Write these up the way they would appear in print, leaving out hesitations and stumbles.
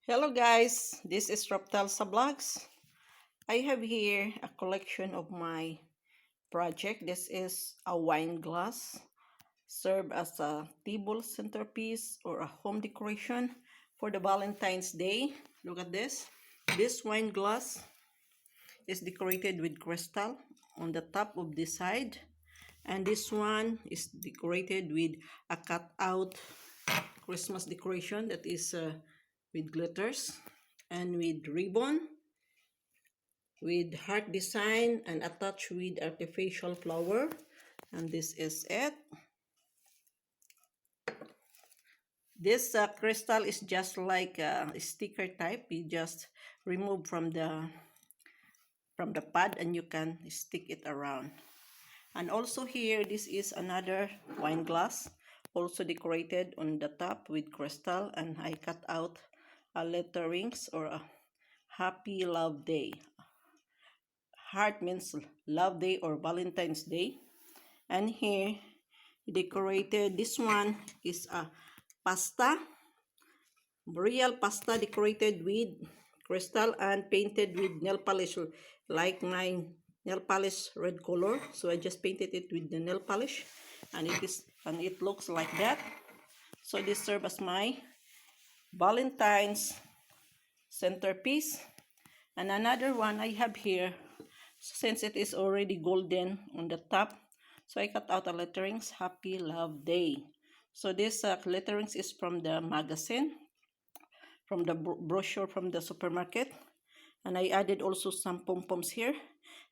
Hello guys, this is Rafthelsavlogs. I have here a collection of my project. This is a wine glass, served as a table centerpiece or a home decoration for the Valentine's Day. Look at this. This wine glass is decorated with crystal on the top of the side, and this one is decorated with a cut-out Christmas decoration that is with glitters and with ribbon, with heart design, and attached with artificial flower. And this is it. This crystal is just like a sticker type. You just remove from the pad and you can stick it around. And also here, this is another wine glass, also decorated on the top with crystal, and I cut out a letterings or a happy love day. Heart means love day or Valentine's Day. And here decorated, this one is a pasta, real pasta decorated with crystal and painted with nail polish, like my nail polish red color. So I just painted it with the nail polish, and it looks like that. So this serves as my Valentine's centerpiece. And another one I have here, since it is already golden on the top, so I cut out the letterings, Happy Love Day. So this letterings is from the magazine, from the brochure from the supermarket. And I added also some pom-poms here.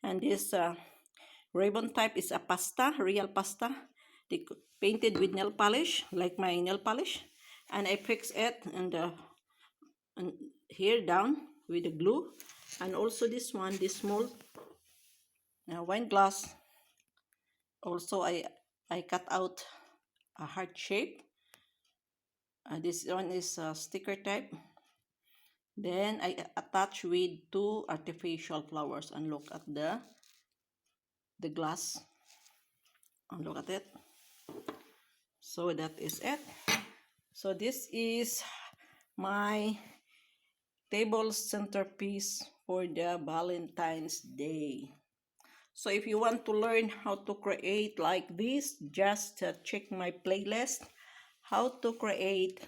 And this ribbon type is a pasta, real pasta, painted with nail polish, like my nail polish. And I fix it and here down with the glue. And also this one, this small wine glass, also I cut out a heart shape. This one is a sticker type. Then I attach with two artificial flowers, and look at the glass, and look at it. So that is it. So this is my table centerpiece for the Valentine's Day. So if you want to learn how to create like this, just check my playlist, how to create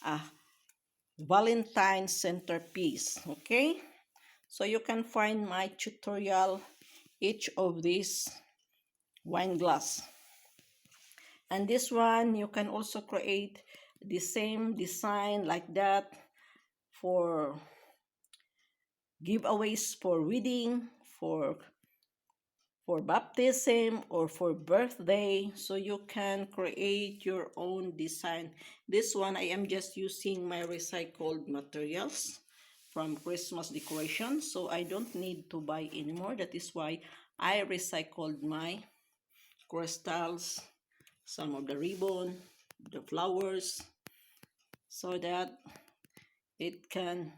a Valentine's centerpiece. Okay, so you can find my tutorial each of these wine glass. And this one you can also create the same design like that for giveaways, for wedding, for baptism, or for birthday. So you can create your own design. This one I am just using my recycled materials from Christmas decoration, so I don't need to buy anymore. That is why I recycled my crystals, some of the ribbon, the flowers, so that it can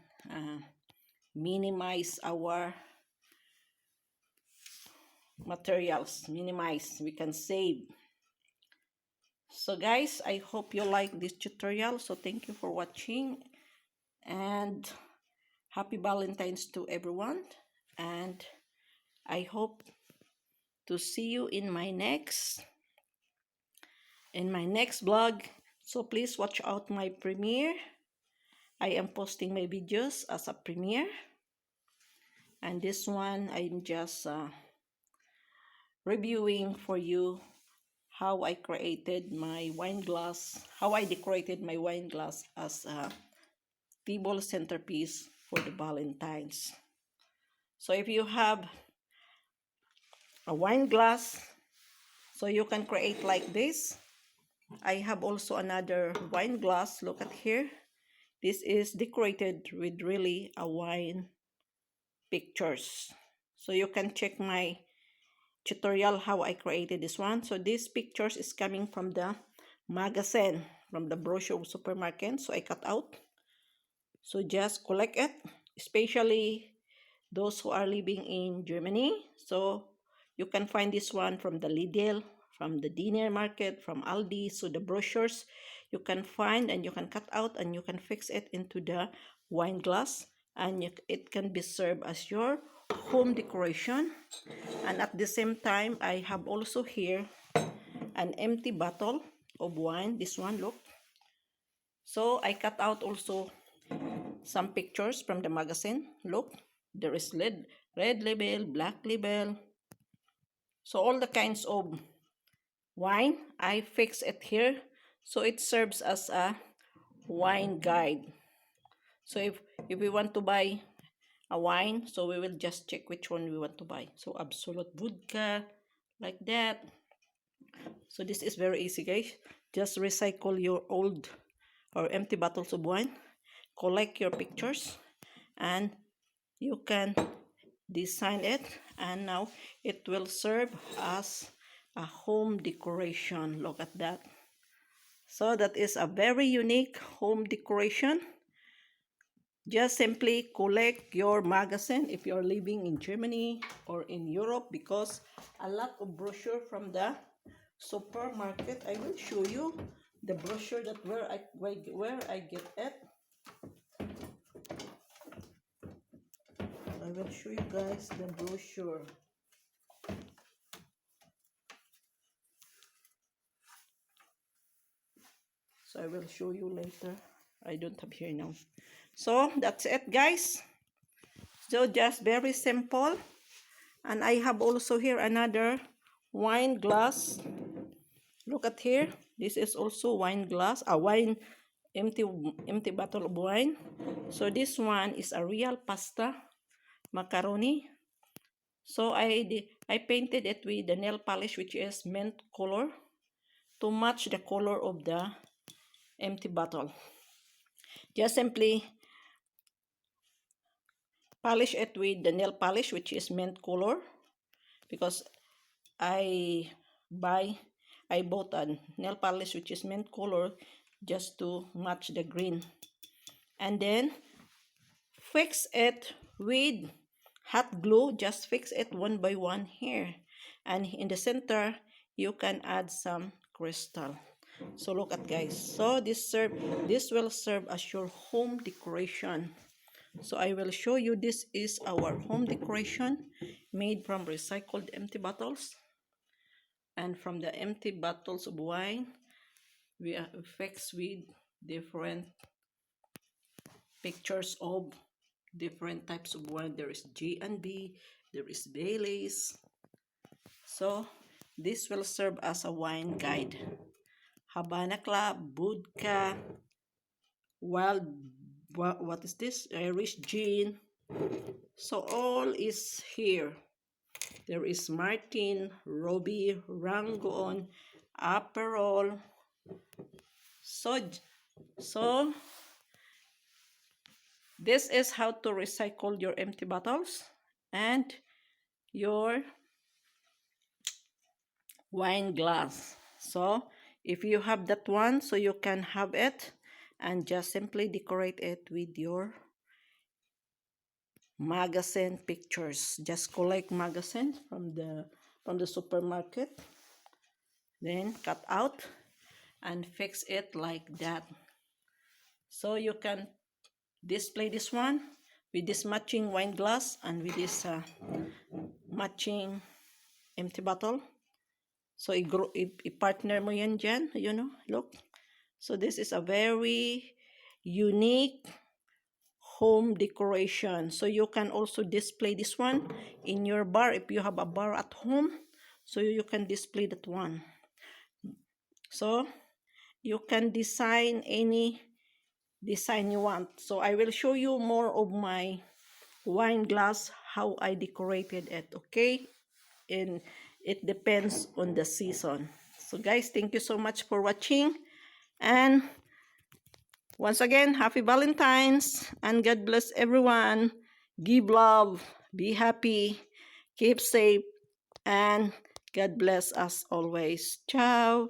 minimize our materials, we can save. So guys, I hope you like this tutorial. So thank you for watching, and happy Valentine's to everyone, and I hope to see you in my next vlog. So please watch out my premiere. I am posting my videos as a premiere, and this one I'm just reviewing for you how I created my wine glass, how I decorated my wine glass as a table centerpiece for the Valentine's. So if you have a wine glass, so you can create like this. I have also another wine glass. Look at here. This is decorated with really a wine pictures. So you can check my tutorial how I created this one. So these pictures is coming from the magazine, from the brochure supermarket. So I cut out. So just collect it, especially those who are living in Germany. So you can find this one from the Lidl, from the dinner market, from Aldi. So the brochures, you can find and you can cut out and you can fix it into the wine glass, and it can be served as your home decoration. And at the same time, I have also here an empty bottle of wine. This one, look. So I cut out also some pictures from the magazine. Look, there is red label, black label. So all the kinds of wine, I fix it here. So it serves as a wine guide. So if we want to buy a wine, so we will just check which one we want to buy. So Absolute Vodka, like that. So this is very easy, guys. Just recycle your old or empty bottles of wine, collect your pictures, and you can design it, and now it will serve as a home decoration. Look at that. So that is a very unique home decoration. Just simply collect your magazine if you're living in Germany or in Europe, because a lot of brochure from the supermarket. I will show you the brochure that where I get it. I will show you guys the brochure. So I will show you later. I don't have here now. So that's it, guys. So just very simple. And I have also here another wine glass. Look at here. This is also wine glass, a wine empty bottle of wine. So this one is a real pasta macaroni. So I painted it with the nail polish, which is mint color, to match the color of the empty bottle. Just simply polish it with the nail polish, which is mint color, because I bought a nail polish which is mint color just to match the green. And then fix it with hot glue. Just fix it one by one here, and in the center you can add some crystal. So look at, guys. So this will serve as your home decoration. So I will show you, this is our home decoration made from recycled empty bottles. And from the empty bottles of wine, we are fixed with different pictures of different types of wine. There is G&B, there is Baileys. So this will serve as a wine guide. Havana Club, Vodka, Wild, what is this? Irish Gin. So all is here. There is Martin, Robbie, Rangoon, Aperol. So this is how to recycle your empty bottles and your wine glass. So if you have that one, so you can have it and just simply decorate it with your magazine pictures. Just collect magazines from the supermarket, then cut out and fix it like that. So you can display this one with this matching wine glass and with this matching empty bottle. So i-partner mo yan dyan, you know, look. So this is a very unique home decoration. So you can also display this one in your bar if you have a bar at home. So you can display that one. So you can design any design you want. So I will show you more of my wine glass, how I decorated it, okay? And it depends on the season. So guys, thank you so much for watching, and once again, happy Valentine's, and God bless everyone. Give love, be happy, keep safe, and God bless us always. Ciao.